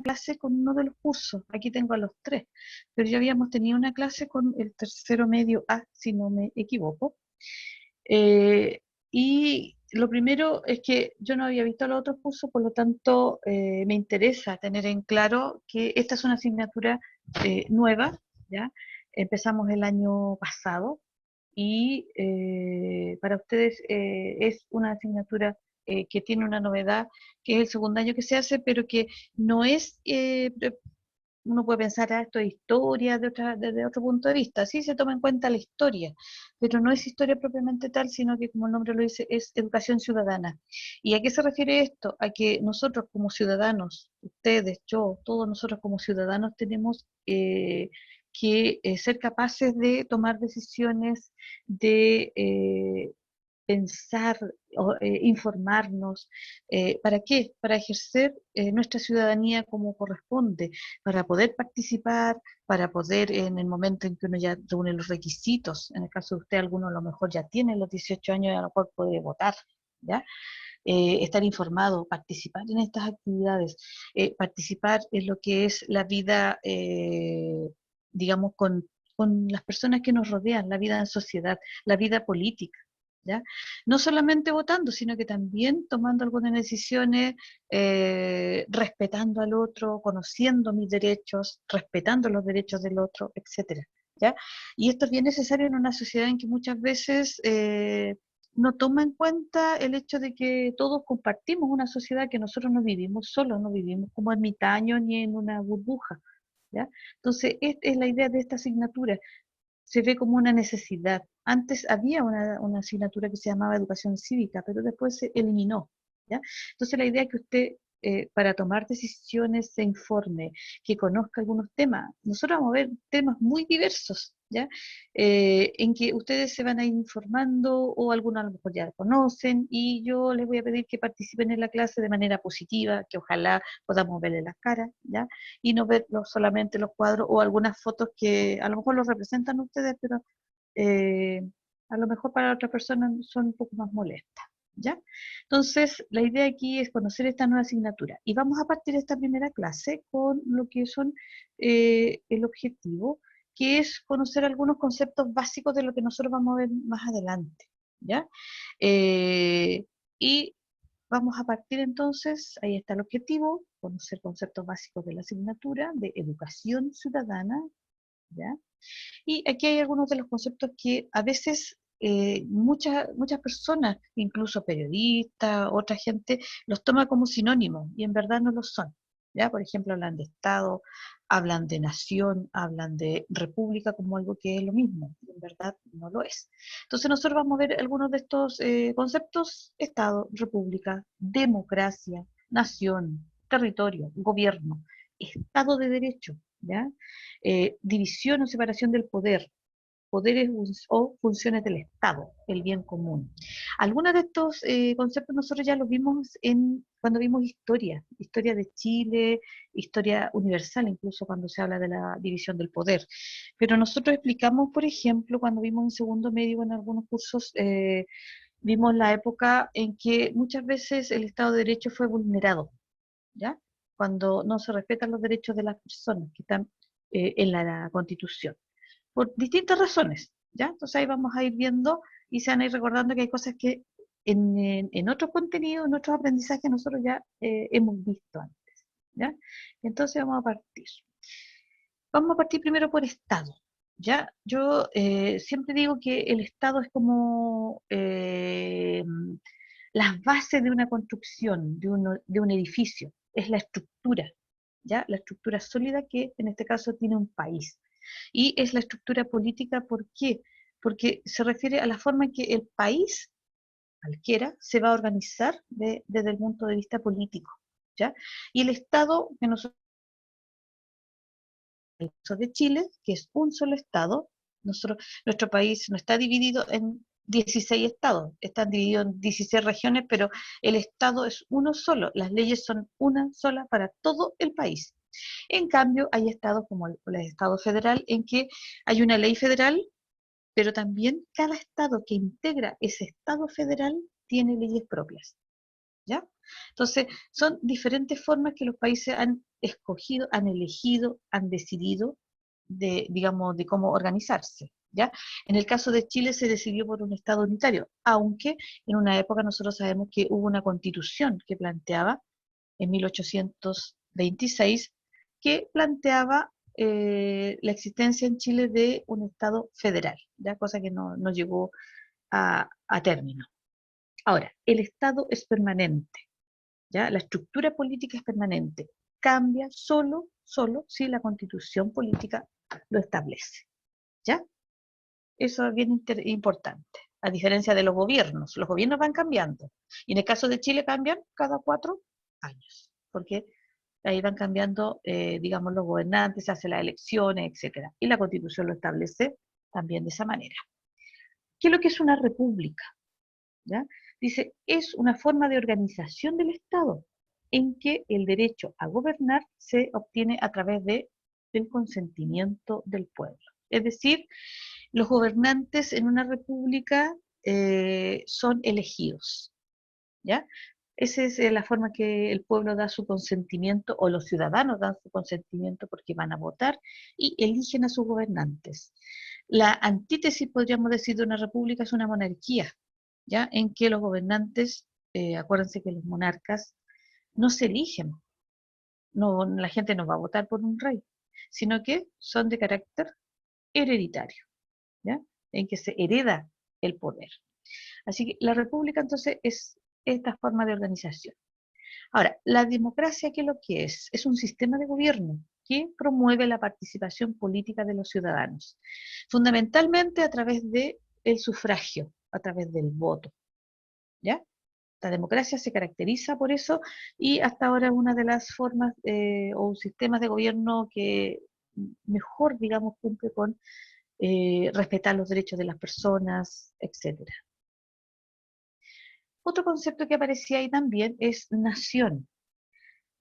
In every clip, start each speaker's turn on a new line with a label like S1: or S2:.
S1: clase con uno de los cursos, aquí tengo a los tres, pero ya habíamos tenido una clase con el tercero medio A, si no me equivoco. Eh, y lo primero es que yo no había visto los otros cursos, por lo tanto me interesa tener en claro que esta es una asignatura nueva, ¿ya? Empezamos el año pasado y para ustedes es una asignatura que tiene una novedad, que es el segundo año que se hace, pero que no es uno puede pensar, esto es historia desde otro punto de vista. Sí se toma en cuenta la historia, pero no es historia propiamente tal, sino que, como el nombre lo dice, es educación ciudadana. ¿Y a qué se refiere esto? A que nosotros como ciudadanos, ustedes, yo, todos nosotros como ciudadanos tenemos que ser capaces de tomar decisiones, de pensar, informarnos. ¿Para qué? Para ejercer nuestra ciudadanía como corresponde, para poder participar, para poder en el momento en que uno ya reúne los requisitos, en el caso de usted, alguno a lo mejor ya tiene los 18 años y a lo mejor puede votar, ¿ya? Estar informado, participar en estas actividades, participar en lo que es la vida, digamos, con las personas que nos rodean, la vida en sociedad, la vida política. ¿Ya? No solamente votando, sino que también tomando algunas decisiones, respetando al otro, conociendo mis derechos, respetando los derechos del otro, etcétera. ¿Ya? Y esto es bien necesario en una sociedad en que muchas veces no toma en cuenta el hecho de que todos compartimos una sociedad, que nosotros no vivimos solos, no vivimos como ermitaños ni en una burbuja. ¿Ya? Entonces, esta es la idea de esta asignatura, se ve como una necesidad. Antes había una asignatura que se llamaba educación cívica, pero después se eliminó, ¿ya? Entonces la idea es que usted, para tomar decisiones, se informe, que conozca algunos temas. Nosotros vamos a ver temas muy diversos, ¿ya? En que ustedes se van a ir informando o algunos a lo mejor ya lo conocen, y yo les voy a pedir que participen en la clase de manera positiva, que ojalá podamos verle las caras, ¿ya? Y no ver solamente los cuadros o algunas fotos que a lo mejor los representan ustedes, pero eh, a lo mejor para otras personas son un poco más molestas, ¿ya? Entonces, la idea aquí es conocer esta nueva asignatura y vamos a partir esta primera clase con lo que son el objetivo, que es conocer algunos conceptos básicos de lo que nosotros vamos a ver más adelante, ¿ya? Eh, y vamos a partir entonces, ahí está el objetivo, conocer conceptos básicos de la asignatura de educación ciudadana, ¿ya? Y aquí hay algunos de los conceptos que a veces muchas personas, incluso periodistas, otra gente, los toma como sinónimos y en verdad no lo son. ¿Ya? Por ejemplo, hablan de Estado, hablan de nación, hablan de república como algo que es lo mismo, y en verdad no lo es. Entonces nosotros vamos a ver algunos de estos conceptos: Estado, república, democracia, nación, territorio, gobierno, Estado de Derecho, ¿ya? División o separación del poder, poderes o funciones del Estado, el bien común. Algunos de estos conceptos nosotros ya los vimos cuando vimos historia de Chile, historia universal, incluso cuando se habla de la división del poder. Pero nosotros explicamos, por ejemplo, cuando vimos en segundo medio en algunos cursos, vimos la época en que muchas veces el Estado de Derecho fue vulnerado, ¿ya? Cuando no se respetan los derechos de las personas que están en la Constitución, por distintas razones, ¿ya? Entonces ahí vamos a ir viendo y se van a ir recordando que hay cosas que en otros contenidos, en otros aprendizajes nosotros ya hemos visto antes, ¿ya? Entonces vamos a partir. Vamos a partir primero por Estado, ¿ya? Yo siempre digo que el Estado es como las bases de una construcción, de un edificio, es la estructura, ¿ya? La estructura sólida que en este caso tiene un país. Y es la estructura política, ¿por qué? Porque se refiere a la forma en que el país, cualquiera, se va a organizar desde el punto de vista político, ¿ya? Y el Estado, que nosotros, el caso de Chile, que es un solo Estado, nuestro país no está dividido en 16 estados, están divididos en 16 regiones, pero el Estado es uno solo, las leyes son una sola para todo el país. En cambio, hay estados como el Estado federal, en que hay una ley federal, pero también cada estado que integra ese estado federal tiene leyes propias. ¿ya? Entonces, son diferentes formas que los países han escogido, han elegido, han decidido de, digamos, de cómo organizarse, ¿ya? En el caso de Chile se decidió por un Estado unitario, aunque en una época nosotros sabemos que hubo una constitución que planteaba, en 1826, que planteaba la existencia en Chile de un Estado federal, ¿ya? Cosa que no llegó a término. Ahora, el Estado es permanente, ¿ya? La estructura política es permanente, cambia solo si la constitución política lo establece, ¿ya? Eso es bien importante, a diferencia de los gobiernos van cambiando, y en el caso de Chile cambian cada 4 años, porque ahí van cambiando, digamos, los gobernantes, se hacen las elecciones, etcétera, y la constitución lo establece también de esa manera. ¿Qué es lo que es una república? ¿Ya? Dice, es una forma de organización del Estado en que el derecho a gobernar se obtiene a través del consentimiento del pueblo. Es decir, los gobernantes en una república son elegidos, ¿ya? Esa es la forma que el pueblo da su consentimiento, o los ciudadanos dan su consentimiento porque van a votar y eligen a sus gobernantes. La antítesis, podríamos decir, de una república es una monarquía, ¿ya? En que los gobernantes, acuérdense que los monarcas no se eligen, no, la gente no va a votar por un rey, sino que son de carácter hereditario, ¿ya? En que se hereda el poder. Así que la república entonces es esta forma de organización. Ahora, la democracia, ¿qué es lo que es? Es un sistema de gobierno que promueve la participación política de los ciudadanos, fundamentalmente a través del sufragio, a través del voto, ¿ya? La democracia se caracteriza por eso, y hasta ahora es una de las formas o sistemas de gobierno que mejor, digamos, cumple con respetar los derechos de las personas, etcétera. Otro concepto que aparecía ahí también es nación.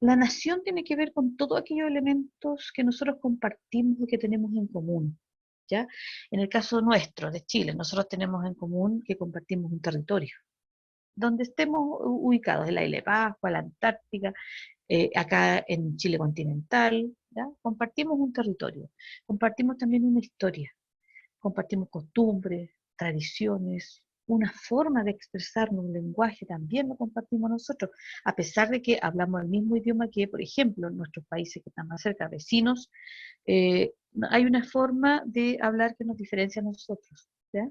S1: La nación tiene que ver con todos aquellos elementos que nosotros compartimos y que tenemos en común, ¿ya? En el caso nuestro, de Chile, nosotros tenemos en común que compartimos un territorio, donde estemos ubicados, en la isla de Pascua, la Antártica, acá en Chile continental, ¿ya? Compartimos un territorio, compartimos también una historia, compartimos costumbres, tradiciones, una forma de expresarnos, un lenguaje también lo compartimos nosotros, a pesar de que hablamos el mismo idioma que, por ejemplo, en nuestros países que están más cerca, vecinos, eh, hay una forma de hablar que nos diferencia a nosotros, ¿ya?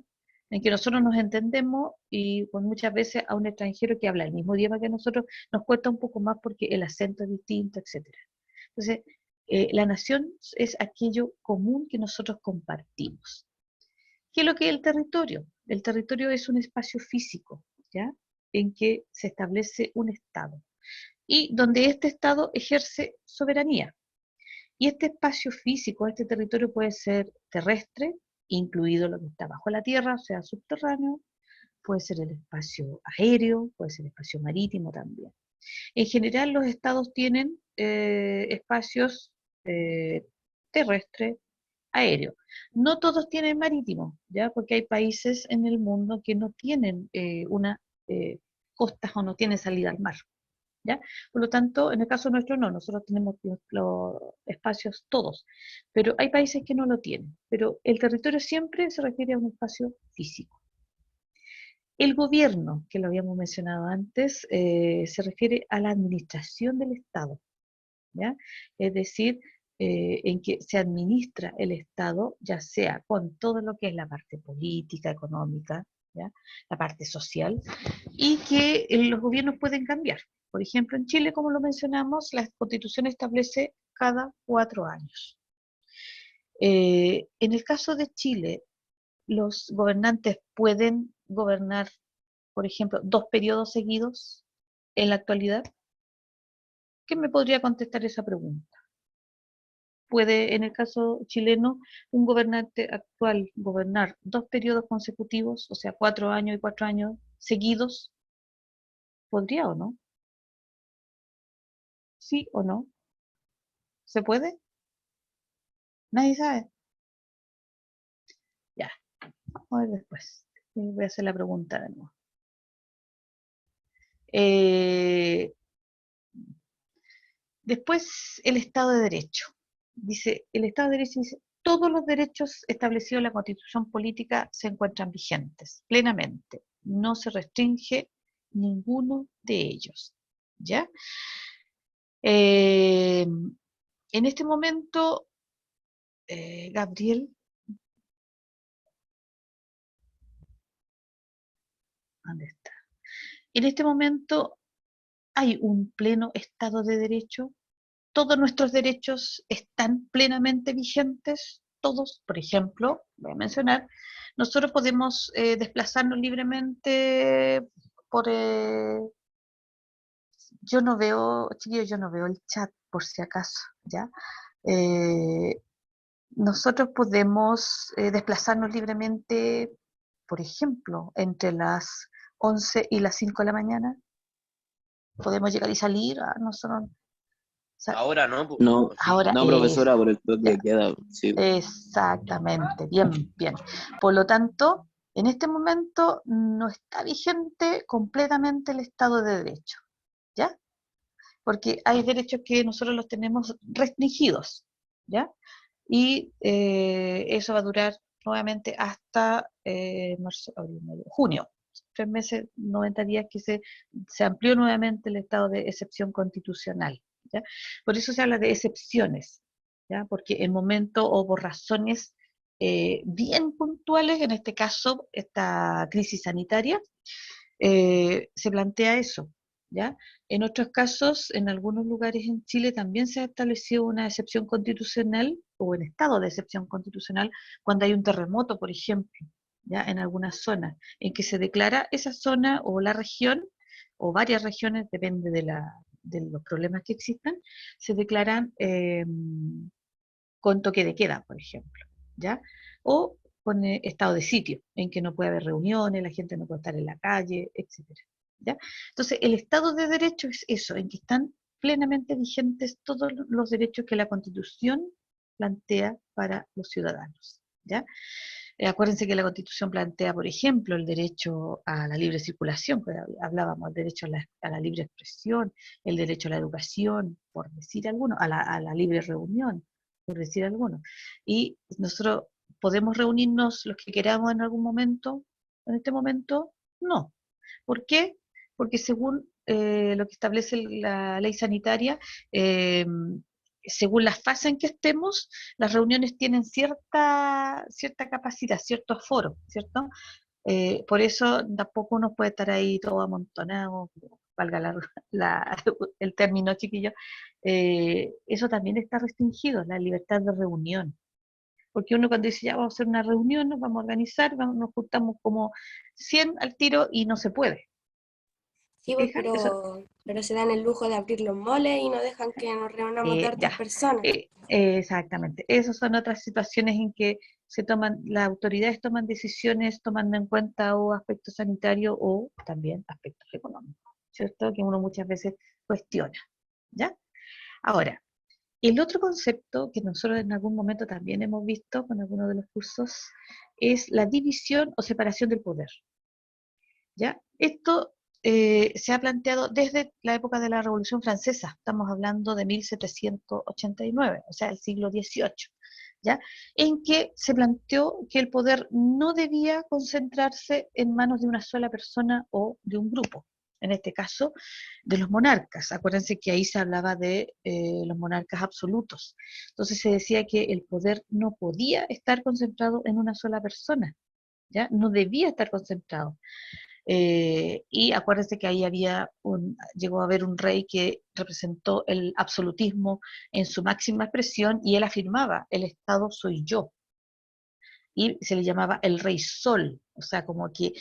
S1: En que nosotros nos entendemos, y con muchas veces a un extranjero que habla el mismo idioma que nosotros nos cuesta un poco más porque el acento es distinto, etcétera. Entonces, la nación es aquello común que nosotros compartimos. ¿Qué es lo que es el territorio? El territorio es un espacio físico, ¿ya? En que se establece un Estado y donde este Estado ejerce soberanía. Y este espacio físico, este territorio puede ser terrestre, incluido lo que está bajo la tierra, o sea, subterráneo, puede ser el espacio aéreo, puede ser el espacio marítimo también. En general, los estados tienen espacios terrestres, aéreo. No todos tienen marítimo, ¿ya? Porque hay países en el mundo que no tienen una costas o no tienen salida al mar, ¿ya? Por lo tanto, en el caso nuestro no, nosotros tenemos los espacios todos, pero hay países que no lo tienen. Pero el territorio siempre se refiere a un espacio físico. El gobierno, que lo habíamos mencionado antes, se refiere a la administración del Estado, ¿ya? Es decir, en que se administra el Estado, ya sea con todo lo que es la parte política, económica, ¿ya? La parte social, y que los gobiernos pueden cambiar. Por ejemplo, en Chile, como lo mencionamos, la Constitución establece cada 4 años. En el caso de Chile, los gobernantes pueden gobernar, por ejemplo, 2 periodos seguidos en la actualidad. ¿Quién me podría contestar esa pregunta? ¿Puede, en el caso chileno, un gobernante actual gobernar 2 periodos consecutivos, o sea, 4 años y 4 años seguidos? ¿Podría o no? ¿Sí o no? ¿Se puede? Nadie sabe. Ya, vamos a ver después. Voy a hacer la pregunta de nuevo. Eh, Después, el Estado de Derecho. Dice, el Estado de Derecho dice, todos los derechos establecidos en la Constitución Política se encuentran vigentes, plenamente. No se restringe ninguno de ellos. ¿Ya? En este momento, Gabriel, ¿dónde está? En este momento hay un pleno Estado de Derecho. Todos nuestros derechos están plenamente vigentes, todos. Por ejemplo, voy a mencionar, nosotros podemos desplazarnos libremente por... yo no veo, chiquillos, yo no veo el chat, por si acaso, ¿ya? Eh, Nosotros podemos desplazarnos libremente, por ejemplo, entre las 11 y las 5 de la mañana. Podemos llegar y salir, nosotros...
S2: Ahora no, pues.
S3: No,
S1: Ahora
S3: no,
S1: es...
S3: profesora, por el toque
S1: Ya,
S3: de queda, sí.
S1: exactamente, bien, bien. Por lo tanto, en este momento no está vigente completamente el Estado de Derecho, ¿ya? Porque hay derechos que nosotros los tenemos restringidos, ¿ya? Y eso va a durar nuevamente hasta marzo, abril, mayo, junio. 3 meses, 90 días que se amplió nuevamente el estado de excepción constitucional, ¿ya? Por eso se habla de excepciones, ¿ya? Porque en momento o por razones bien puntuales, en este caso esta crisis sanitaria, se plantea eso, ¿ya? En otros casos, en algunos lugares en Chile también se ha establecido una excepción constitucional o en estado de excepción constitucional cuando hay un terremoto, por ejemplo, ¿ya? En algunas zonas, en que se declara esa zona o la región o varias regiones, depende de los problemas que existan, se declaran con toque de queda, por ejemplo, ¿ya? O con estado de sitio, en que no puede haber reuniones, la gente no puede estar en la calle, etcétera, ¿ya? Entonces, el Estado de Derecho es eso, en que están plenamente vigentes todos los derechos que la Constitución plantea para los ciudadanos, ¿ya? Acuérdense que la Constitución plantea, por ejemplo, el derecho a la libre circulación, pues hablábamos, el derecho a la libre expresión, el derecho a la educación, por decir alguno, a la libre reunión, por decir alguno. Y nosotros podemos reunirnos los que queramos en algún momento, en este momento, no. ¿Por qué? Porque según lo que establece la ley sanitaria, según la fase en que estemos, las reuniones tienen cierta capacidad, cierto aforo, ¿cierto? Por eso tampoco uno puede estar ahí todo amontonado, valga la- el término chiquillo. Eso también está restringido, la libertad de reunión. Porque uno cuando dice, ya vamos a hacer una reunión, nos vamos a organizar, nos juntamos como 100 al tiro y no se puede. ¿Se
S4: Sí, pues,
S1: fijan? Eso,
S4: pero se dan el lujo de abrir los moles y no dejan que nos reunamos de hartas
S1: ya,
S4: personas.
S1: exactamente. Esas son otras situaciones en que las autoridades toman decisiones tomando en cuenta o aspectos sanitarios o también aspectos económicos, ¿cierto? Que uno muchas veces cuestiona, ¿ya? Ahora, el otro concepto que nosotros en algún momento también hemos visto con algunos de los cursos es la división o separación del poder, ¿ya? Esto se ha planteado desde la época de la Revolución Francesa, estamos hablando de 1789, o sea, el siglo XVIII, ¿ya? En que se planteó que el poder no debía concentrarse en manos de una sola persona o de un grupo, en este caso de los monarcas. Acuérdense que ahí se hablaba de los monarcas absolutos. Entonces se decía que el poder no podía estar concentrado en una sola persona, ¿ya? No debía estar concentrado. Y acuérdense que ahí llegó a haber un rey que representó el absolutismo en su máxima expresión y él afirmaba, el Estado soy yo. Y se le llamaba el rey sol, o sea, como que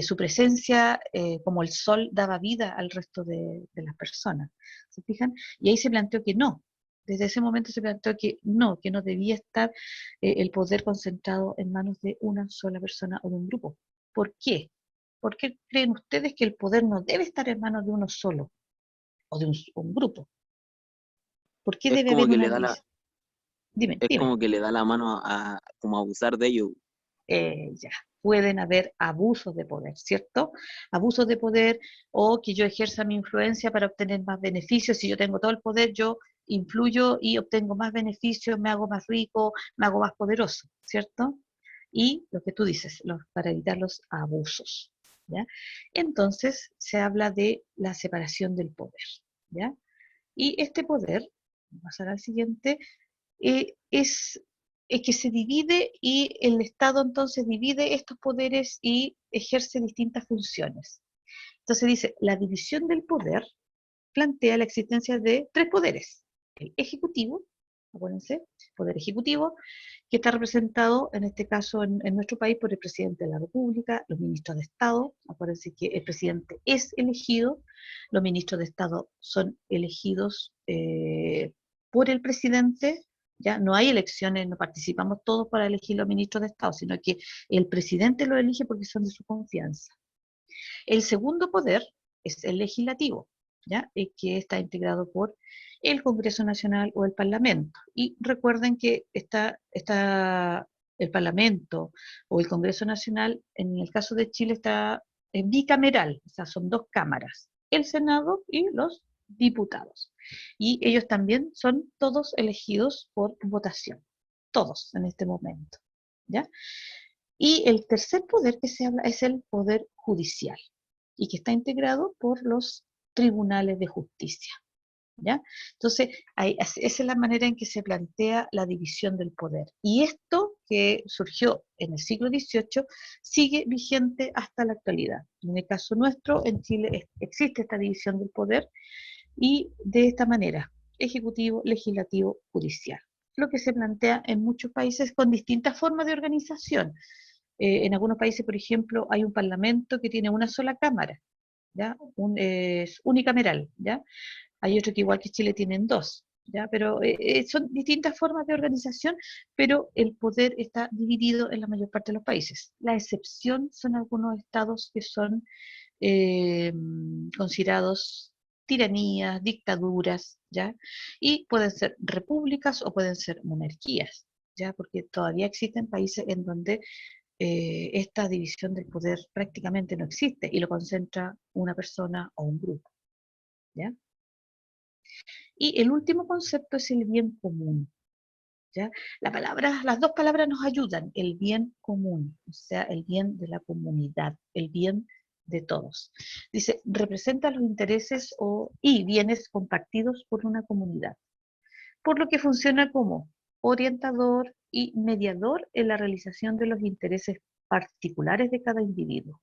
S1: su presencia como el sol daba vida al resto de las personas. ¿Se fijan? Y ahí se planteó que no. Desde ese momento se planteó que no debía estar el poder concentrado en manos de una sola persona o de un grupo. ¿Por qué? ¿Por qué creen ustedes que el poder no debe estar en manos de uno solo o de un grupo? ¿Por qué
S3: Es
S1: debe
S3: como
S1: haber
S3: que
S1: una
S3: le da
S1: división? Dime,
S3: es
S1: dime.
S3: como que le da la mano a como abusar de ello.
S1: Ya, pueden haber abusos de poder, ¿cierto? Abusos de poder o que yo ejerza mi influencia para obtener más beneficios. Si yo tengo todo el poder, yo influyo y obtengo más beneficios, me hago más rico, me hago más poderoso, ¿cierto? Y lo que tú dices, para evitar los abusos, ¿ya? Entonces se habla de la separación del poder, ¿ya? Y este poder, vamos a pasar al siguiente, es que se divide y el Estado entonces divide estos poderes y ejerce distintas funciones. Entonces dice, la división del poder plantea la existencia de tres poderes. El ejecutivo, acuérdense, poder ejecutivo, que está representado en este caso en nuestro país por el presidente de la República, los ministros de Estado, acuérdense que el presidente es elegido, los ministros de Estado son elegidos por el presidente, ya no hay elecciones, no participamos todos para elegir los ministros de Estado, sino que el presidente lo elige porque son de su confianza. El segundo poder es el legislativo, ¿ya? Que está integrado por el Congreso Nacional o el Parlamento. Y recuerden que el Parlamento o el Congreso Nacional, en el caso de Chile, está bicameral, o sea, son dos cámaras, el Senado y los diputados. Y ellos también son todos elegidos por votación, todos en este momento, ¿ya? Y el tercer poder que se habla es el poder judicial, y que está integrado por los tribunales de justicia, ¿ya? Entonces, esa es la manera en que se plantea la división del poder. Y esto, que surgió en el siglo XVIII, sigue vigente hasta la actualidad. En el caso nuestro, en Chile, existe esta división del poder, y de esta manera, ejecutivo, legislativo, judicial. Lo que se plantea en muchos países con distintas formas de organización. En algunos países, por ejemplo, hay un parlamento que tiene una sola cámara, ¿ya? Es unicameral, ¿ya? Hay otro que igual que Chile tienen dos, ¿ya? Pero son distintas formas de organización, pero el poder está dividido en la mayor parte de los países. La excepción son algunos estados que son considerados tiranías, dictaduras, ¿ya? Y pueden ser repúblicas o pueden ser monarquías, ¿ya? Porque todavía existen países en donde esta división del poder prácticamente no existe y lo concentra una persona o un grupo, ¿ya? Y el último concepto es el bien común, ¿ya? Las dos palabras nos ayudan, el bien común, o sea, el bien de la comunidad, el bien de todos. Dice, representa los intereses y bienes compartidos por una comunidad, por lo que funciona como orientador y mediador en la realización de los intereses particulares de cada individuo,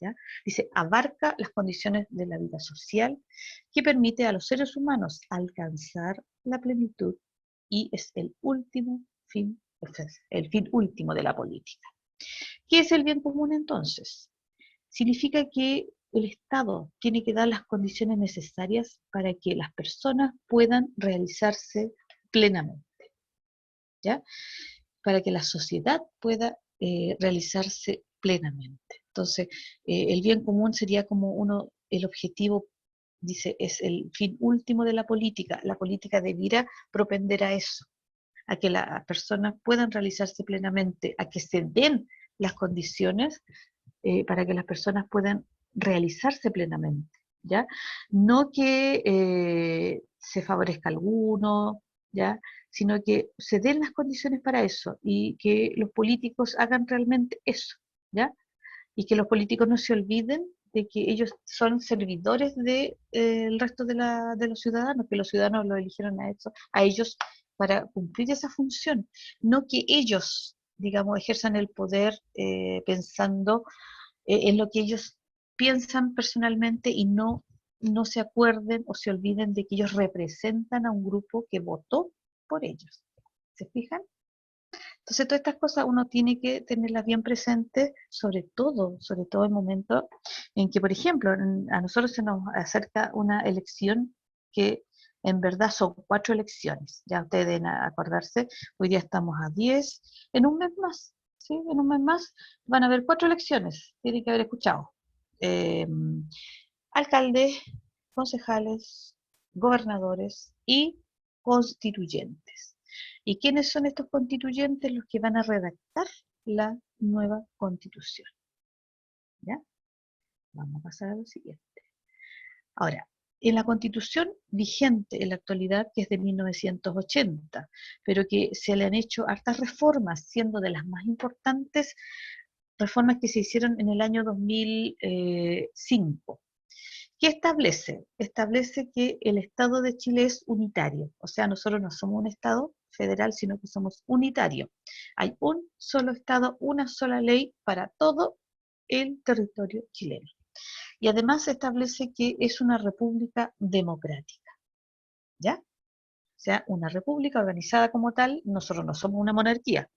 S1: ¿ya? Dice, abarca las condiciones de la vida social que permite a los seres humanos alcanzar la plenitud y es el fin último de la política. ¿Qué es el bien común entonces? Significa que el Estado tiene que dar las condiciones necesarias para que las personas puedan realizarse plenamente, ¿ya? Para que la sociedad pueda realizarse plenamente. Entonces, el bien común sería como el objetivo, dice, es el fin último de la política. La política debiera propender a eso, a que las personas puedan realizarse plenamente, a que se den las condiciones para que las personas puedan realizarse plenamente, ¿ya? No que se favorezca a alguno, ¿ya? Sino que se den las condiciones para eso y que los políticos hagan realmente eso, ¿ya? Y que los políticos no se olviden de que ellos son servidores del resto de los ciudadanos, que los ciudadanos lo eligieron a ellos para cumplir esa función, no que ellos, digamos, ejerzan el poder pensando en lo que ellos piensan personalmente y no se acuerden o se olviden de que ellos representan a un grupo que votó por ellos. ¿Se fijan? Entonces, todas estas cosas uno tiene que tenerlas bien presentes, sobre todo en momentos en que, por ejemplo, a nosotros se nos acerca una elección que en verdad son 4 elecciones. Ya ustedes deben acordarse, hoy día estamos a 10, en un mes más, ¿sí? En un mes más van a haber 4 elecciones, tienen que haber escuchado. Alcaldes, concejales, gobernadores y constituyentes. ¿Y quiénes son estos constituyentes? Los que van a redactar la nueva Constitución. ¿Ya? Vamos a pasar a lo siguiente. Ahora, en la Constitución vigente en la actualidad, que es de 1980, pero que se le han hecho hartas reformas, siendo de las más importantes reformas que se hicieron en el año 2005. ¿Qué establece? Establece que el Estado de Chile es unitario, o sea, nosotros no somos un Estado federal, sino que somos unitario. Hay un solo Estado, una sola ley para todo el territorio chileno. Y además establece que es una república democrática, ¿ya? O sea, una república organizada como tal, nosotros no somos una monarquía.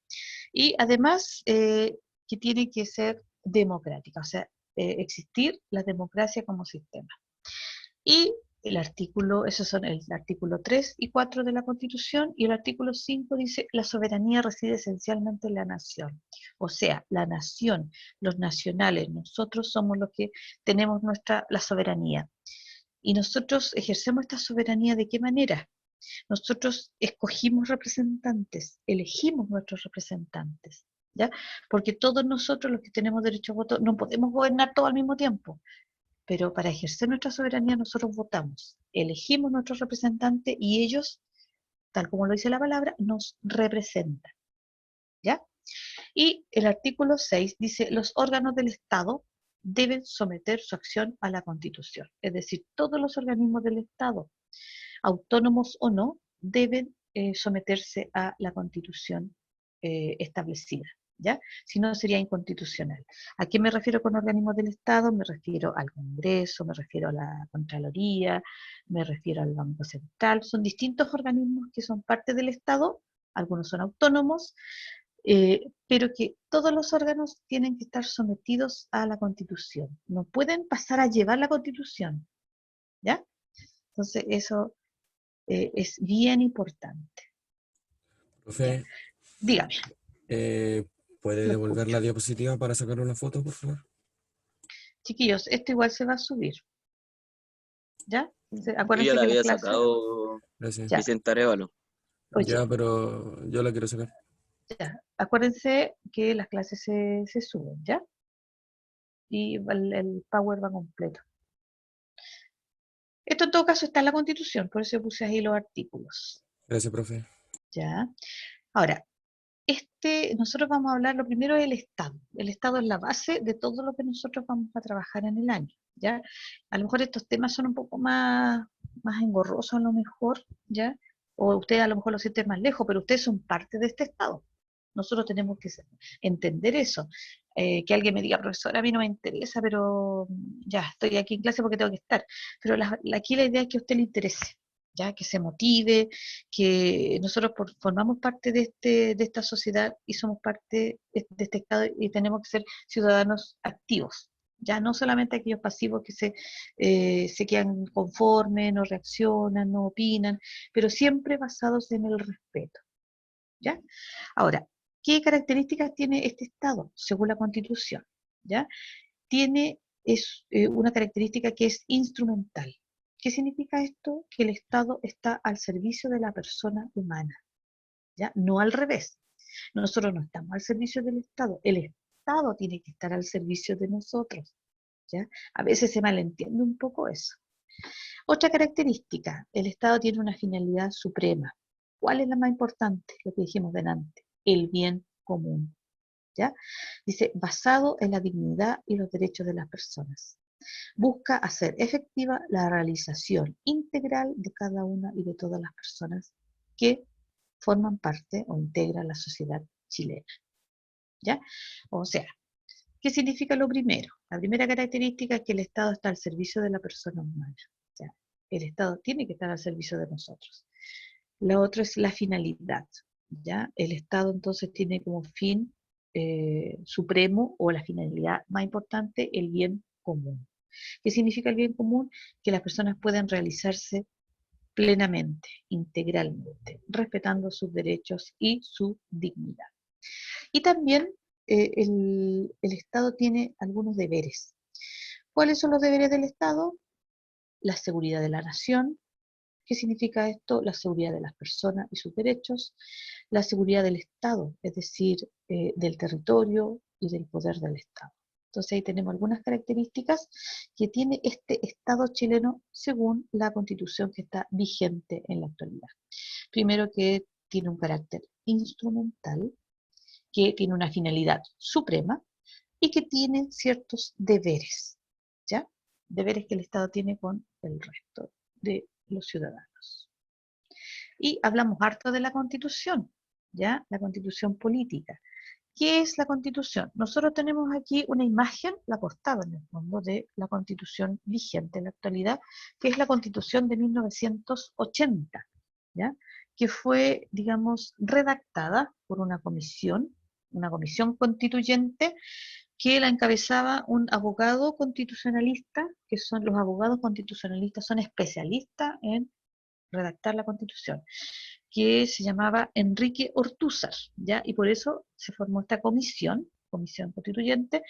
S1: Y además que tiene que ser democrática, o sea, existir la democracia como sistema. Y el artículo, esos son el artículo 3 y 4 de la Constitución, y el artículo 5 dice, la soberanía reside esencialmente en la nación. O sea, la nación, los nacionales, nosotros somos los que tenemos la soberanía. Y nosotros ejercemos esta soberanía ¿de qué manera? Nosotros escogimos representantes, elegimos nuestros representantes, ¿ya? Porque todos nosotros, los que tenemos derecho a voto, no podemos gobernar todo al mismo tiempo. Pero para ejercer nuestra soberanía nosotros votamos, elegimos nuestros representantes y ellos, tal como lo dice la palabra, nos representan, ¿ya? Y el artículo 6 dice, los órganos del Estado deben someter su acción a la Constitución. Es decir, todos los organismos del Estado, autónomos o no, deben someterse a la Constitución establecida. ¿Ya? Si no, sería inconstitucional. ¿A qué me refiero con organismos del Estado? Me refiero al Congreso, me refiero a la Contraloría, me refiero al Banco Central. Son distintos organismos que son parte del Estado, algunos son autónomos, pero que todos los órganos tienen que estar sometidos a la Constitución. No pueden pasar a llevar la Constitución. ¿Ya? Entonces, eso es bien importante.
S3: Profe,
S1: dígame.
S3: ¿Puede devolver la diapositiva para sacar una foto, por favor?
S1: Chiquillos, esto igual se va a subir. ¿Ya?
S2: Yo
S1: Acuérdense
S2: ya la
S1: que las
S2: había
S1: clases...
S2: sacado Vicente Arévalo.
S3: Ya, pero yo la quiero sacar.
S1: Ya. Acuérdense que las clases se suben, ¿ya? Y el Power va completo. Esto en todo caso está en la Constitución, por eso puse ahí los artículos.
S3: Gracias, profe.
S1: ¿Ya? Ahora, nosotros vamos a hablar, lo primero del Estado. El Estado es la base de todo lo que nosotros vamos a trabajar en el año, ¿ya? A lo mejor estos temas son un poco más engorrosos a lo mejor, ¿ya? O ustedes a lo mejor lo sienten más lejos, pero ustedes son parte de este Estado. Nosotros tenemos que entender eso. Que alguien me diga, profesora, a mí no me interesa, pero ya, estoy aquí en clase porque tengo que estar. Pero aquí la idea es que a usted le interese, ¿ya? Que se motive, que nosotros formamos parte de esta sociedad y somos parte de este Estado y tenemos que ser ciudadanos activos, ya no solamente aquellos pasivos que se quedan conformes, no reaccionan, no opinan, pero siempre basados en el respeto, ¿ya? Ahora, ¿qué características tiene este Estado según la Constitución? ¿Ya? Es una característica que es instrumental. ¿Qué significa esto? Que el Estado está al servicio de la persona humana, ¿ya? No al revés. Nosotros no estamos al servicio del Estado, el Estado tiene que estar al servicio de nosotros, ¿ya? A veces se malentiende un poco eso. Otra característica, el Estado tiene una finalidad suprema. ¿Cuál es la más importante? Lo que dijimos delante, el bien común, ¿ya? Dice, basado en la dignidad y los derechos de las personas. Busca hacer efectiva la realización integral de cada una y de todas las personas que forman parte o integran la sociedad chilena, ¿ya? O sea, ¿qué significa lo primero? La primera característica es que el Estado está al servicio de la persona humana, o sea, el Estado tiene que estar al servicio de nosotros. La otra es la finalidad, ¿ya? El Estado entonces tiene como fin supremo o la finalidad más importante el bien común. ¿Qué significa el bien común? Que las personas puedan realizarse plenamente, integralmente, respetando sus derechos y su dignidad. Y también el Estado tiene algunos deberes. ¿Cuáles son los deberes del Estado? La seguridad de la nación, ¿Qué significa esto? La seguridad de las personas y sus derechos, la seguridad del Estado, es decir, del territorio y del poder del Estado. Entonces ahí tenemos algunas características que tiene este Estado chileno según la Constitución que está vigente en la actualidad. Primero, que tiene un carácter instrumental, que tiene una finalidad suprema y que tiene ciertos deberes, ¿ya? Deberes que el Estado tiene con el resto de los ciudadanos. Y hablamos harto de la Constitución, ¿ya? La Constitución política. ¿Qué es la Constitución? Nosotros tenemos aquí una imagen, la portada en el fondo, de la Constitución vigente en la actualidad, que es la Constitución de 1980, ¿ya? Que fue, digamos, redactada por una comisión constituyente, que la encabezaba un abogado constitucionalista, que son los abogados constitucionalistas, son especialistas en redactar la Constitución, que se llamaba Enrique Ortúzar, ¿ya? Y por eso se formó esta comisión constituyente,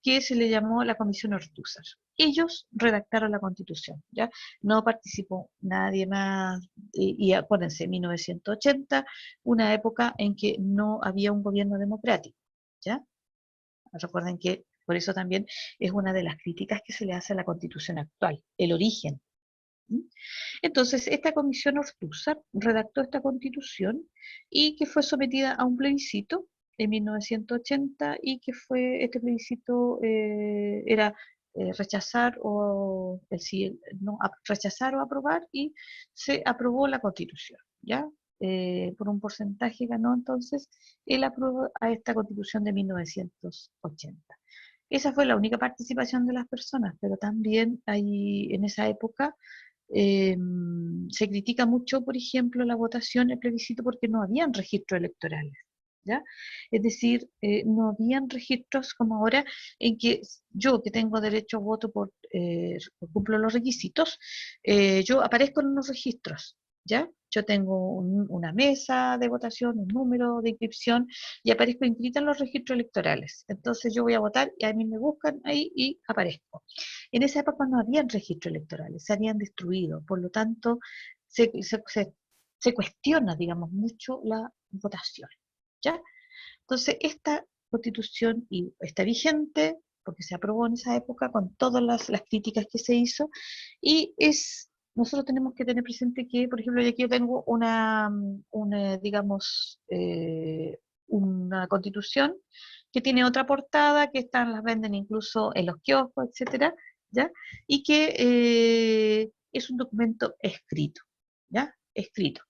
S1: que se le llamó la Comisión Ortúzar. Ellos redactaron la Constitución, ¿ya? No participó nadie más, y acuérdense, 1980, una época en que no había un gobierno democrático, ¿ya? Recuerden que por eso también es una de las críticas que se le hace a la Constitución actual, el origen. Entonces, esta comisión Ortúzar redactó esta constitución y que fue sometida a un plebiscito en 1980 y que fue, este plebiscito era rechazar o rechazar o aprobar, y se aprobó la constitución, ¿ya? Por un porcentaje ganó entonces el apruebo a esta constitución de 1980. Esa fue la única participación de las personas, pero también hay, en esa época se critica mucho, por ejemplo, la votación, el plebiscito, porque no habían registros electorales, ¿ya? Es decir, no habían registros como ahora, en que yo, que tengo derecho a voto cumplo los requisitos, yo aparezco en unos registros, ¿ya? Yo tengo una mesa de votación, un número de inscripción, y aparezco inscrita en los registros electorales. Entonces yo voy a votar y a mí me buscan ahí y aparezco. En esa época no habían registros electorales, se habían destruido, por lo tanto se cuestiona, digamos, mucho la votación, ¿ya? Entonces esta constitución está vigente, porque se aprobó en esa época con todas las críticas que se hizo, y nosotros tenemos que tener presente que, por ejemplo, aquí yo tengo digamos, una constitución que tiene otra portada, que las venden incluso en los kioscos, etcétera, ¿ya? Y que es un documento escrito, ¿ya? Escrito.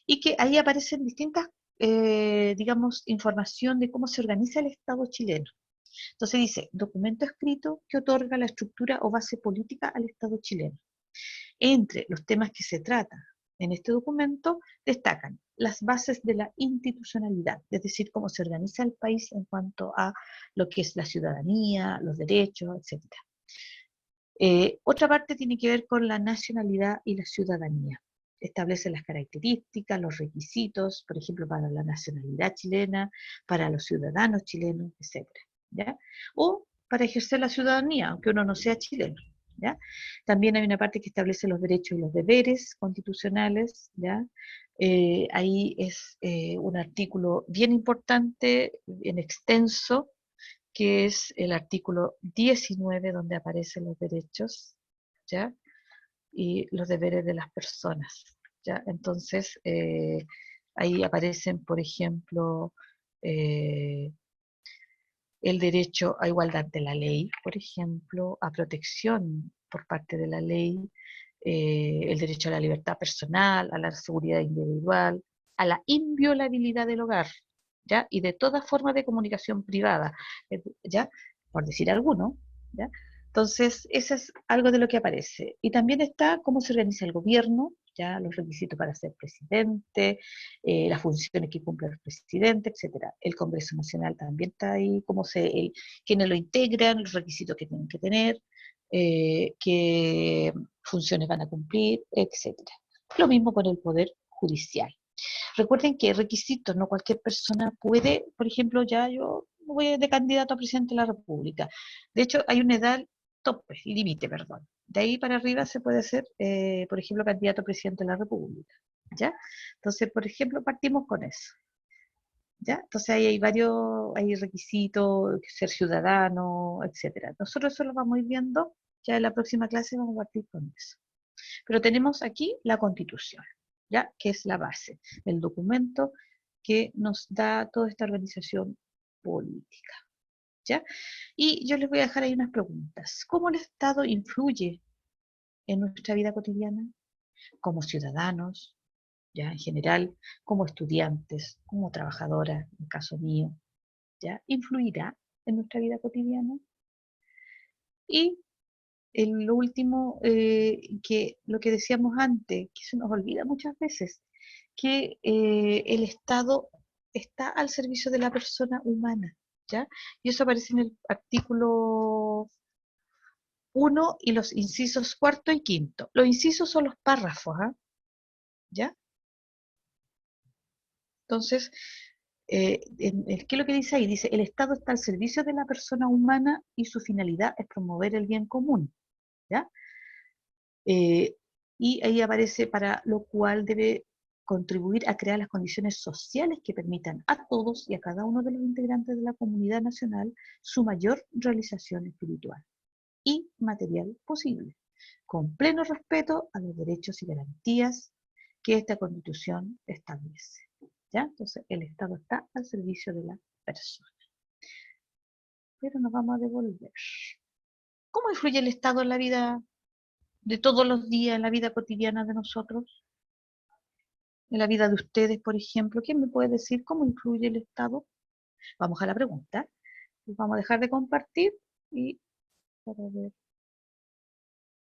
S1: Y que ahí aparecen distintas, digamos, información de cómo se organiza el Estado chileno. Entonces dice, documento escrito que otorga la estructura o base política al Estado chileno. Entre los temas que se tratan en este documento destacan las bases de la institucionalidad, es decir, cómo se organiza el país en cuanto a lo que es la ciudadanía, los derechos, etc. Otra parte tiene que ver con la nacionalidad y la ciudadanía. Establece las características, los requisitos, por ejemplo, para la nacionalidad chilena, para los ciudadanos chilenos, etc. ¿Ya? O para ejercer la ciudadanía, aunque uno no sea chileno. ¿Ya? También hay una parte que establece los derechos y los deberes constitucionales, ¿ya? Ahí es un artículo bien importante, bien extenso, que es el artículo 19, donde aparecen los derechos, ¿ya? Y los deberes de las personas, ¿ya? Entonces, ahí aparecen, por ejemplo, el derecho a igualdad de la ley, por ejemplo, a protección por parte de la ley, el derecho a la libertad personal, a la seguridad individual, a la inviolabilidad del hogar, ¿ya? Y de toda forma de comunicación privada, ¿ya? Por decir alguno, ¿ya? Entonces, eso es algo de lo que aparece. Y también está cómo se organiza el gobierno, ¿ya? Los requisitos para ser presidente, las funciones que cumple el presidente, etcétera. El Congreso Nacional también está ahí, quiénes lo integran, los requisitos que tienen que tener, qué funciones van a cumplir, etcétera. Lo mismo con el Poder Judicial. Recuerden que requisitos, no cualquier persona puede, por ejemplo, ya yo voy de candidato a presidente de la República. De hecho, hay una edad tope, límite, perdón, De ahí para arriba se puede ser, por ejemplo, candidato a presidente de la República, ¿ya? Entonces, por ejemplo, partimos con eso, ¿ya? Entonces ahí hay requisitos, ser ciudadano, etcétera. Nosotros eso lo vamos a ir viendo, ya en la próxima clase vamos a partir con eso. Pero tenemos aquí la Constitución, ¿ya? Que es la base, el documento que nos da toda esta organización política, ¿ya? Y yo les voy a dejar ahí unas preguntas. ¿Cómo el Estado influye en nuestra vida cotidiana? Como ciudadanos, ya en general, como estudiantes, como trabajadoras, en el caso mío, ¿ya? ¿Influirá en nuestra vida cotidiana? Y lo último, que lo que decíamos antes, que se nos olvida muchas veces, que el Estado está al servicio de la persona humana, ¿ya? Y eso aparece en el artículo 1 y los incisos cuarto y quinto. Los incisos son los párrafos, ¿ah? ¿Ya? Entonces, ¿qué es lo que dice ahí? Dice, el Estado está al servicio de la persona humana y su finalidad es promover el bien común, ¿ya? Y ahí aparece para lo cual debe contribuir a crear las condiciones sociales que permitan a todos y a cada uno de los integrantes de la comunidad nacional su mayor realización espiritual y material posible, con pleno respeto a los derechos y garantías que esta Constitución establece, ¿ya? Entonces, el Estado está al servicio de la persona. Pero nos vamos a devolver. ¿Cómo influye el Estado en la vida de todos los días, en la vida cotidiana de nosotros? En la vida de ustedes, por ejemplo. ¿Quién me puede decir cómo influye el Estado? Vamos a la pregunta. Vamos a dejar de compartir y para ver,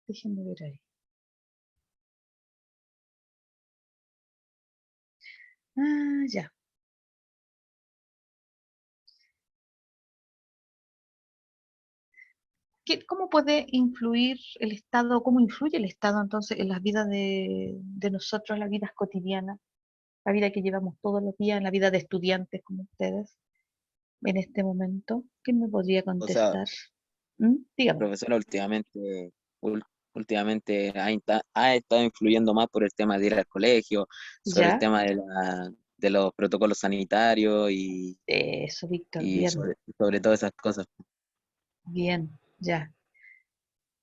S1: déjenme ver ahí. Ah, ya. ¿Cómo puede influir el Estado, cómo influye el Estado entonces en las vidas de nosotros, las vidas cotidianas, la vida que llevamos todos los días, en la vida de estudiantes como ustedes, en este momento? ¿Quién me podría
S2: O sea,
S1: contestar? Dígame.
S2: profesora, últimamente ha estado influyendo más por el tema de ir al colegio, sobre el
S1: ¿Ya?
S2: tema de los protocolos sanitarios
S1: Eso, Víctor,
S2: y
S1: bien,
S2: sobre todas esas cosas.
S1: bien, ya.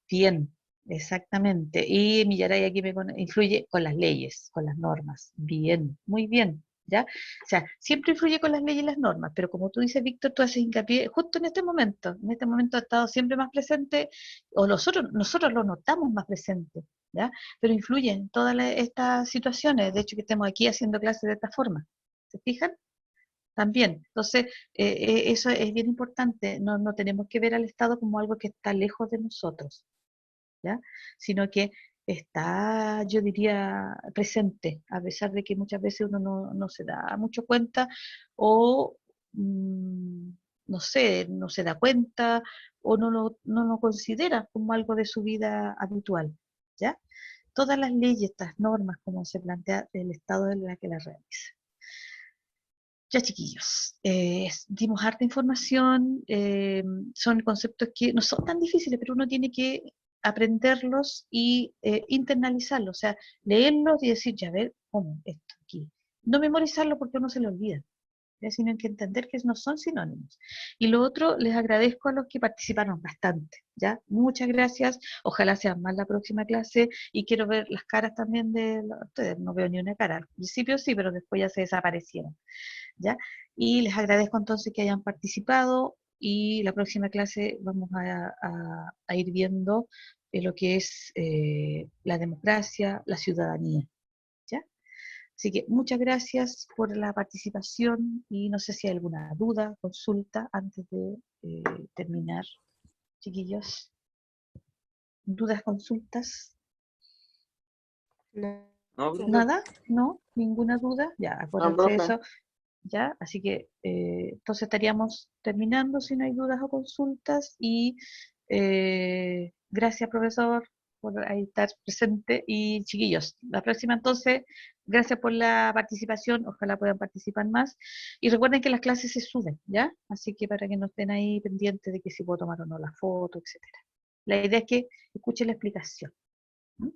S1: Bien, exactamente. Y Millaray aquí influye con las leyes, con las normas. Bien, muy bien, ¿ya? O sea, siempre influye con las leyes y las normas, pero como tú dices, Víctor, tú haces hincapié justo en este momento ha estado siempre más presente, o nosotros lo notamos más presente, ¿ya? Pero influye en todas estas situaciones, de hecho que estemos aquí haciendo clases de esta forma. ¿Se fijan? También. Entonces, eso es bien importante. No tenemos que ver al Estado como algo que está lejos de nosotros, ¿ya? Sino que está, yo diría, presente, a pesar de que muchas veces uno no se da mucho cuenta o, mm, no sé, no se da cuenta o no lo considera como algo de su vida habitual, ¿ya? Todas las leyes, estas normas, como se plantea el Estado en la que las realiza. Ya, chiquillos, dimos harta información, son conceptos que no son tan difíciles, pero uno tiene que aprenderlos y internalizarlos, o sea, leerlos y decir, ya ver, ¿cómo esto aquí? No memorizarlo porque uno se lo olvida, ¿ya? Sino que entender que no son sinónimos. Y lo otro, les agradezco a los que participaron bastante, ¿ya? Muchas gracias, ojalá sean más la próxima clase y quiero ver las caras también de ustedes, no veo ni una cara, al principio sí, pero después ya se desaparecieron. ¿Ya? Y les agradezco entonces que hayan participado y la próxima clase vamos a ir viendo lo que es la democracia, la ciudadanía, ¿ya? Así que muchas gracias por la participación y no sé si hay alguna duda, consulta antes de terminar, chiquillos. ¿Dudas, consultas?
S4: No,
S2: ¿No, profe?
S1: ¿Nada? ¿No? ¿Ninguna duda? Ya,
S2: No,
S1: acuérdense de
S2: profe.
S1: eso. ¿Ya? Así que entonces estaríamos terminando si no hay dudas o consultas y gracias profesor por ahí estar presente y chiquillos, la próxima entonces, gracias por la participación, ojalá puedan participar más y recuerden que las clases se suben, ¿ya? Así que para que no estén ahí pendientes de que si puedo tomar o no la foto, etcétera. La idea es que escuche la explicación. ¿Mm?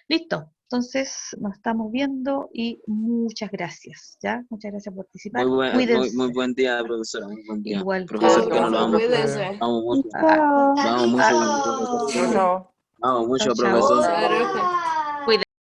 S1: Listo, entonces nos estamos viendo y muchas gracias, ¿ya? Muchas gracias por participar.
S2: Muy buen día, profesora, muy buen día.
S1: Igual,
S2: Profesor,
S1: chao.
S2: que no lo vamos.
S4: Cuídese.
S2: Vamos mucho.
S1: Ah,
S2: Vamos mucho, profesor.
S5: Chao, chao.
S2: Vamos mucho,
S1: chao, chao.
S2: profesor.
S4: Chao.